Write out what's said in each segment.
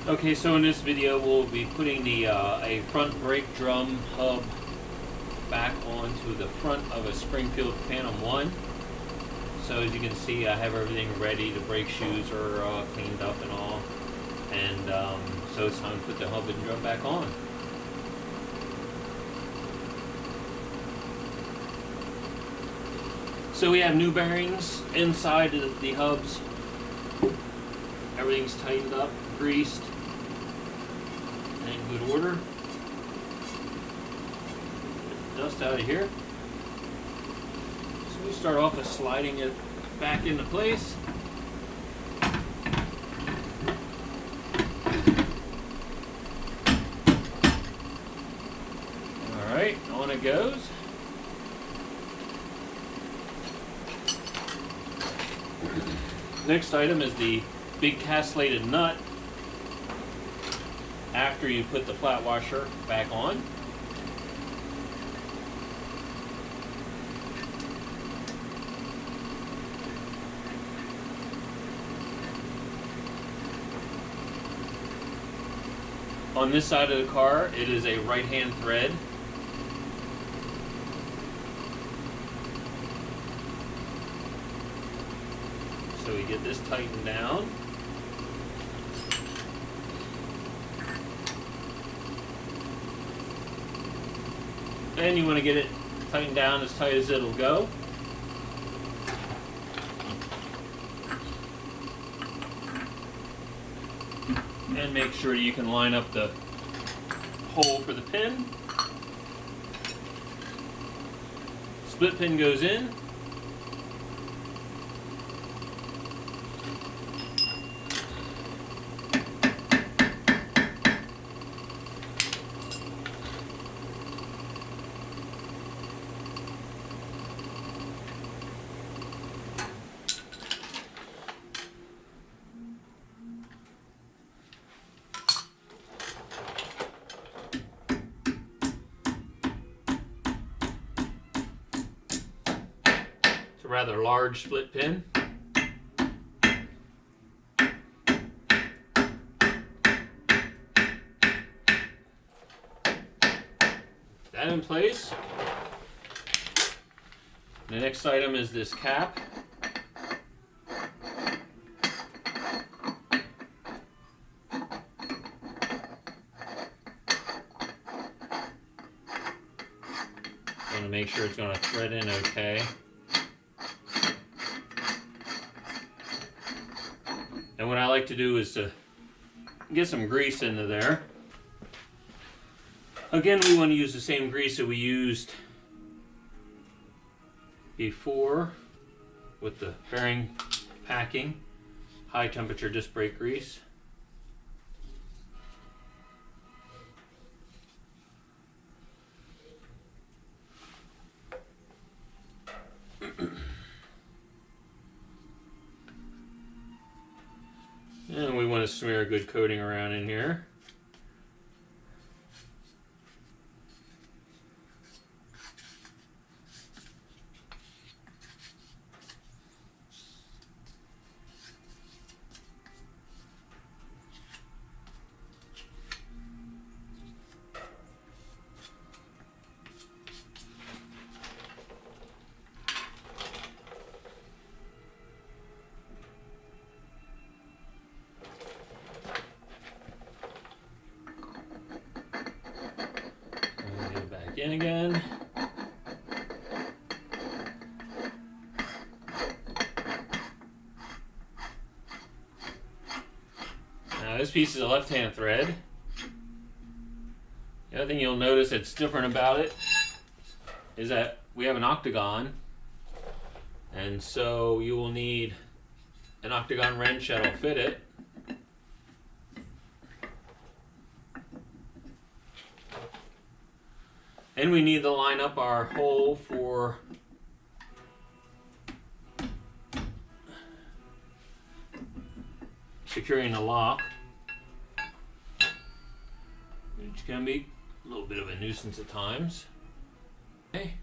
Okay, so in this video we'll be putting the a front brake drum hub back onto the front of a Springfield Phantom 1. So as you can see, I have everything ready. The brake shoes are cleaned up and all, and so it's time to put the hub and drum back on. So we have new bearings inside of the hubs. Everything's tightened up, greased, and in good order. Get the dust out of here. So we start off with sliding it back into place. Alright, on it goes. Next item is the big castellated nut after you put the flat washer back on. On this side of the car, it is a right-hand thread. So we get this tightened down. And you want to get it tightened down as tight as it'll go. And make sure you can line up the hole for the pin. Split pin goes in. A rather large split pin. That in place. The next item is this cap. Want to make sure it's going to thread in okay. And what I like to do is to get some grease into there. Again, we want to use the same grease that we used before with the bearing packing, high temperature disc brake grease. And we want to smear a good coating around in here. In again. Now this piece is a left-hand thread. The other thing you'll notice that's different about it is that we have an octagon, and so you will need an octagon wrench that'll fit it. And we need to line up our hole for securing the lock, which can be a little bit of a nuisance at times. Okay,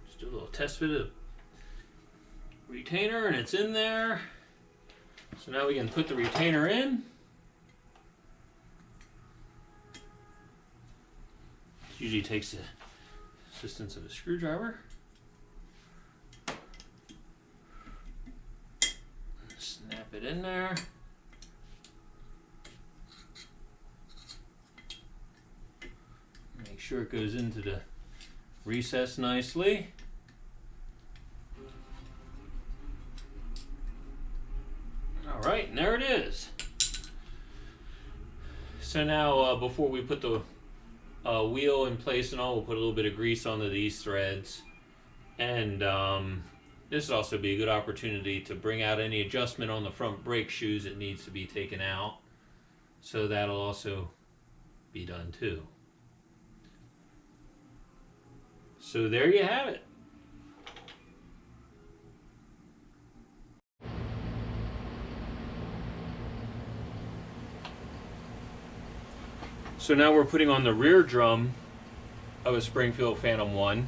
just do a little test fit of retainer, and it's in there. So now we can put the retainer in. Usually takes the assistance of a screwdriver. Snap it in there. Make sure it goes into the recess nicely. All right, and there it is. So now before we put the wheel in place and all, we'll put a little bit of grease onto these threads. And this would also be a good opportunity to bring out any adjustment on the front brake shoes that needs to be taken out. So that'll also be done too. So there you have it. So now we're putting on the rear drum of a Springfield Phantom 1,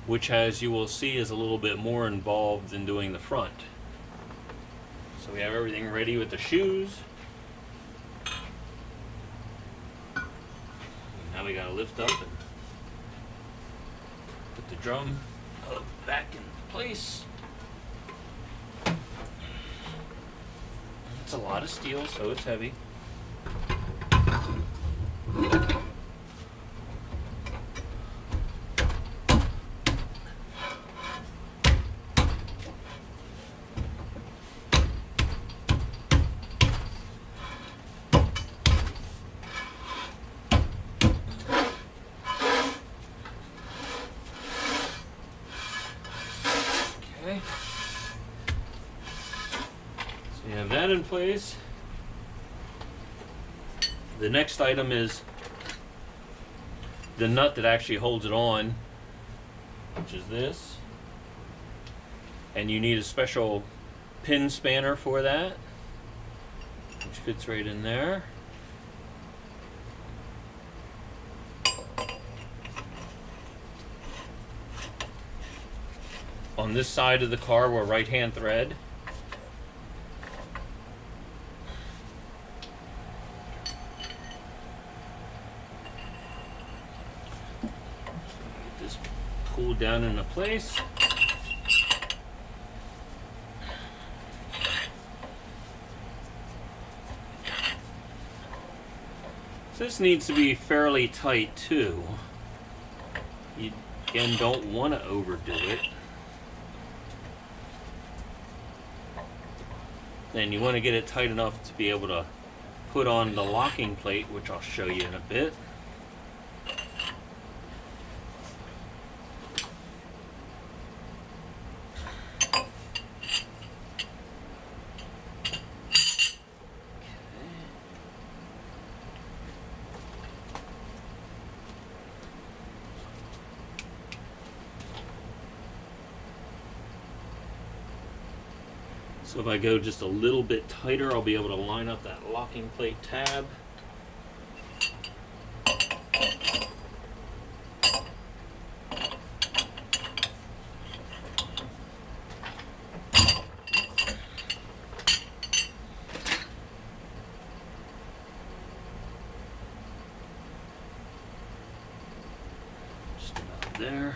which, as you will see, is a little bit more involved than doing the front. So we have everything ready with the shoes. Now we gotta lift up and put the drum back in place. It's a lot of steel, so it's heavy. Okay. So you have that in place. The next item is the nut that actually holds it on, which is this. And you need a special pin spanner for that, which fits right in there. On this side of the car, we're right-hand thread. Get this pulled down into place. This needs to be fairly tight too. You again don't want to overdo it. Then you want to get it tight enough to be able to put on the locking plate, which I'll show you in a bit. So if I go just a little bit tighter, I'll be able to line up that locking plate tab. Just about there.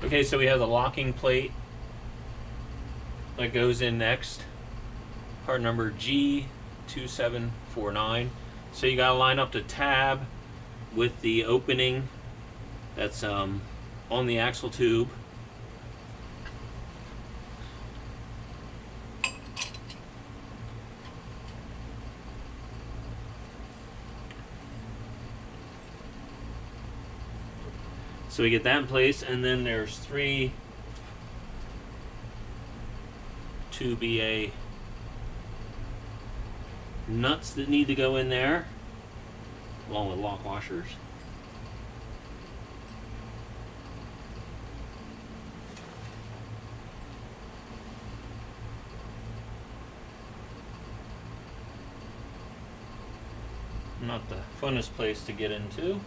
Okay, so we have the locking plate that goes in next, part number G2749. So you gotta line up the tab with the opening that's on the axle tube. So we get that in place, and then there's 3 2BA nuts that need to go in there, along with lock washers. Not the funnest place to get into.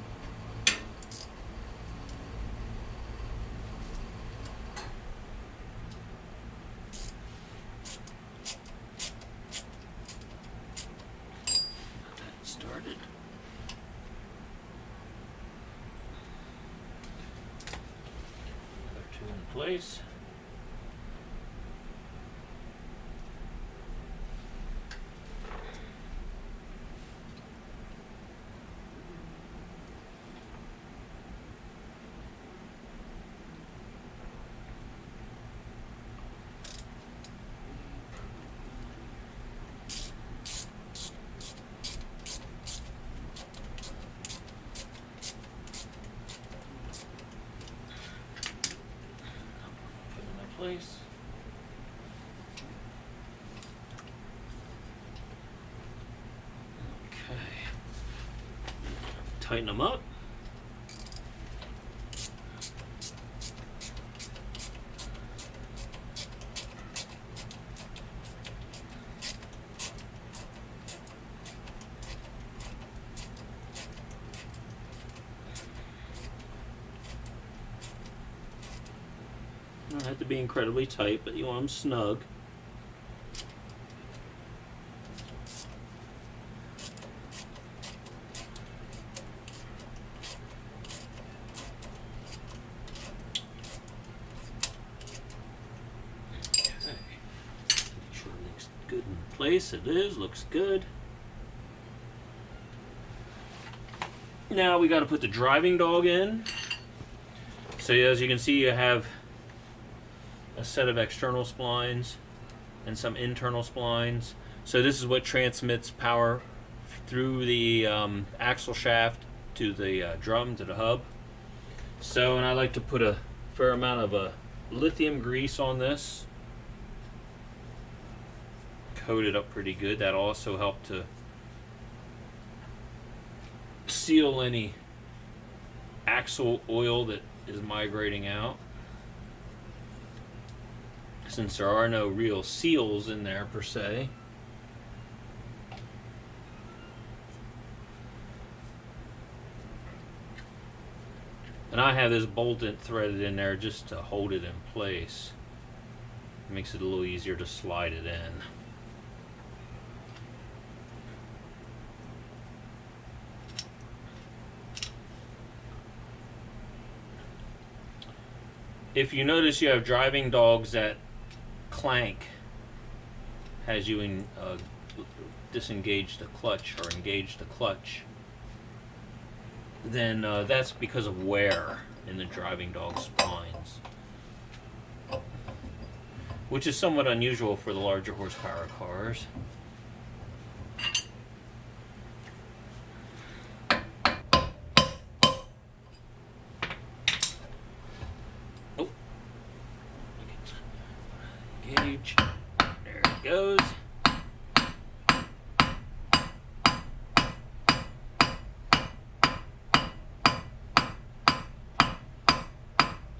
Started. Other two in place. Place. Okay. Tighten them up. Don't have to be incredibly tight, but you want them snug. Okay. Make sure everything's good in place. It is. Looks good. Now we got to put the driving dog in. So as you can see, you have a set of external splines and some internal splines. So this is what transmits power through the axle shaft to the drum, to the hub. So, and I like to put a fair amount of lithium grease on this. Coat it up pretty good. That'll also help to seal any axle oil that is migrating out. Since there are no real seals in there per se. And I have this bolt threaded in there just to hold it in place. It makes it a little easier to slide it in. If you notice, you have driving dogs that clank as you disengage the clutch or engage the clutch, then that's because of wear in the driving dog splines, which is somewhat unusual for the larger horsepower cars. Oh, engage. There it goes.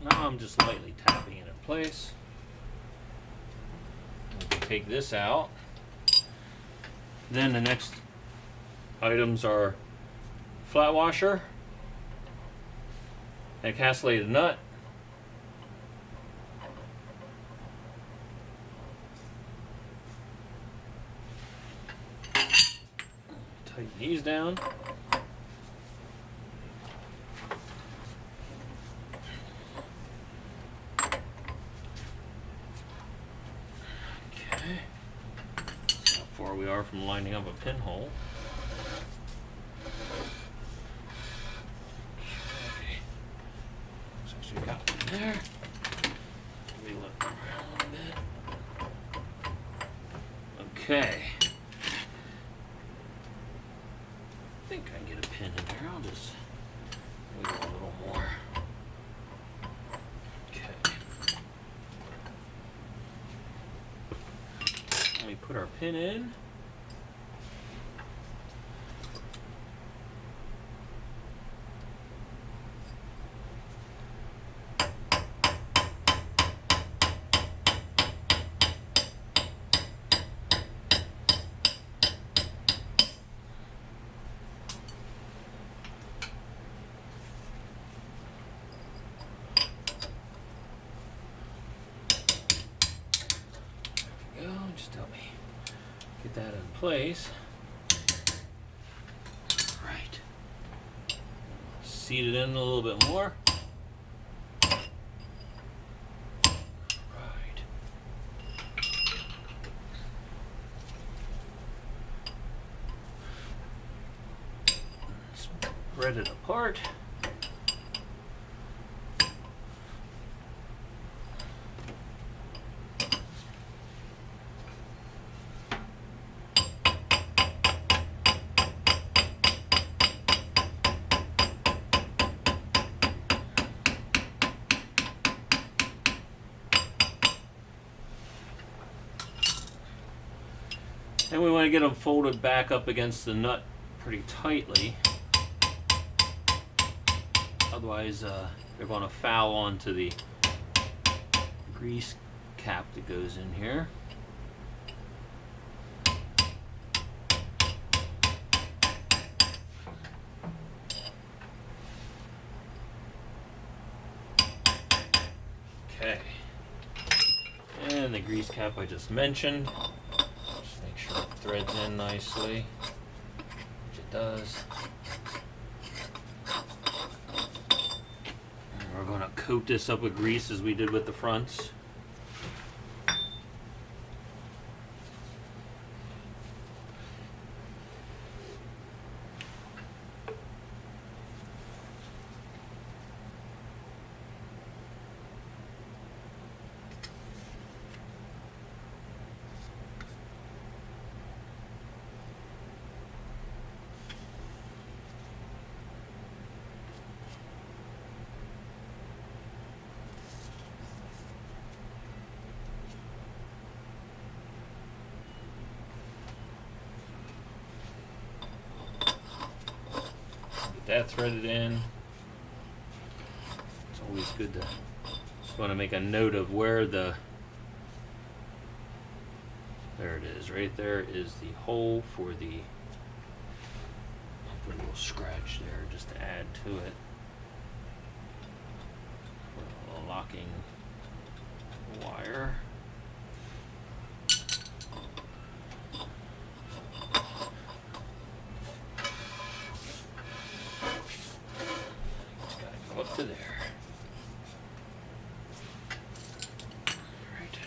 Now I'm just lightly tapping it in place. We can take this out. Then the next items are flat washer, and castellated nut, tighten these down. We are from lining up a pinhole. Okay. So we got one there. We look around a little bit. Okay. I think I can get a pin in there. I'll just wiggle a little more. Okay. Let me put our pin in. place. Right. Seat it in a little bit more. Right. Spread it apart. And we want to get them folded back up against the nut pretty tightly. Otherwise, they're going to foul onto the grease cap that goes in here. Okay. And the grease cap I just mentioned. Make sure it threads in nicely, which it does. And we're going to coat this up with grease as we did with the fronts. That threaded in. It's always good to just want to make a note of where the, there it is, right there is the hole for the, I'll put a little scratch there just to add to it. A little locking wire. Up to there. Right.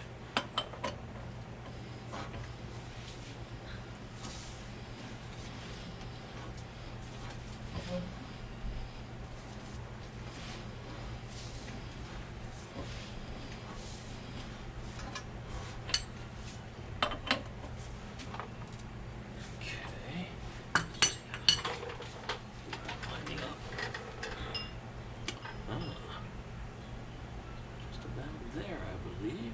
Okay. Lining up. Just about there, I believe.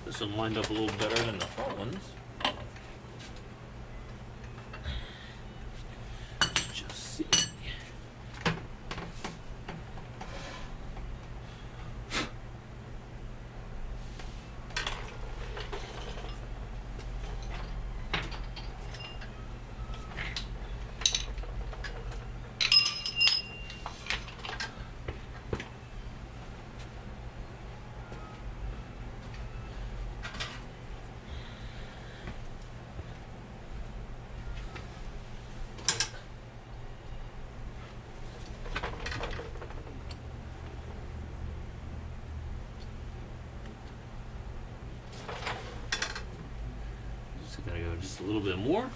This one lined up a little better than the front ones. Let's just see. Just gotta go just a little bit more.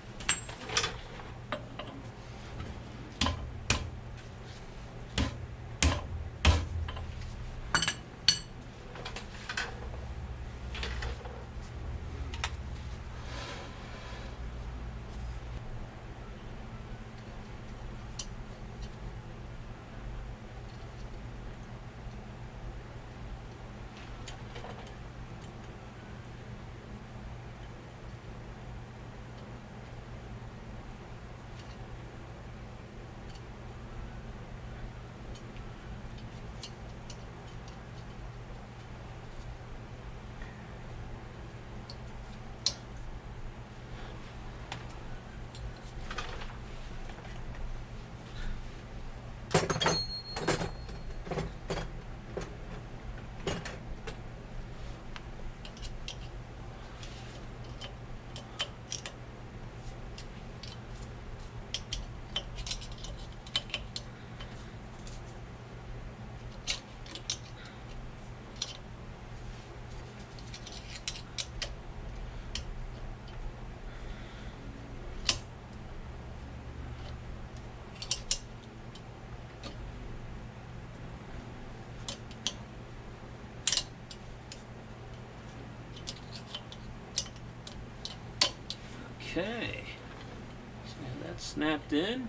snapped in.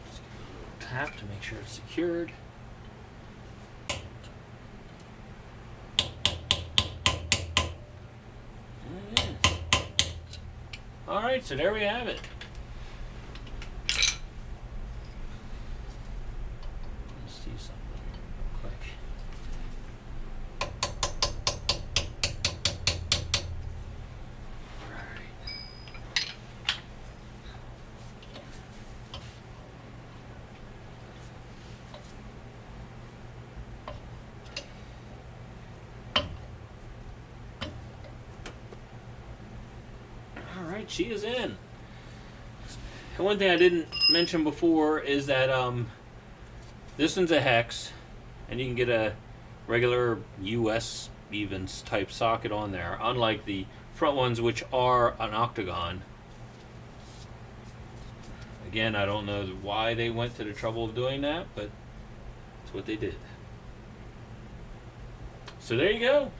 Just give it a little tap to make sure it's secured. All right, so there we have it. Let's see something real quick. All right. All right, she is in. And one thing I didn't mention before is that this one's a hex, and you can get a regular US evens type socket on there, unlike the front ones, which are an octagon. Again, I don't know why they went to the trouble of doing that, but it's what they did. So there you go.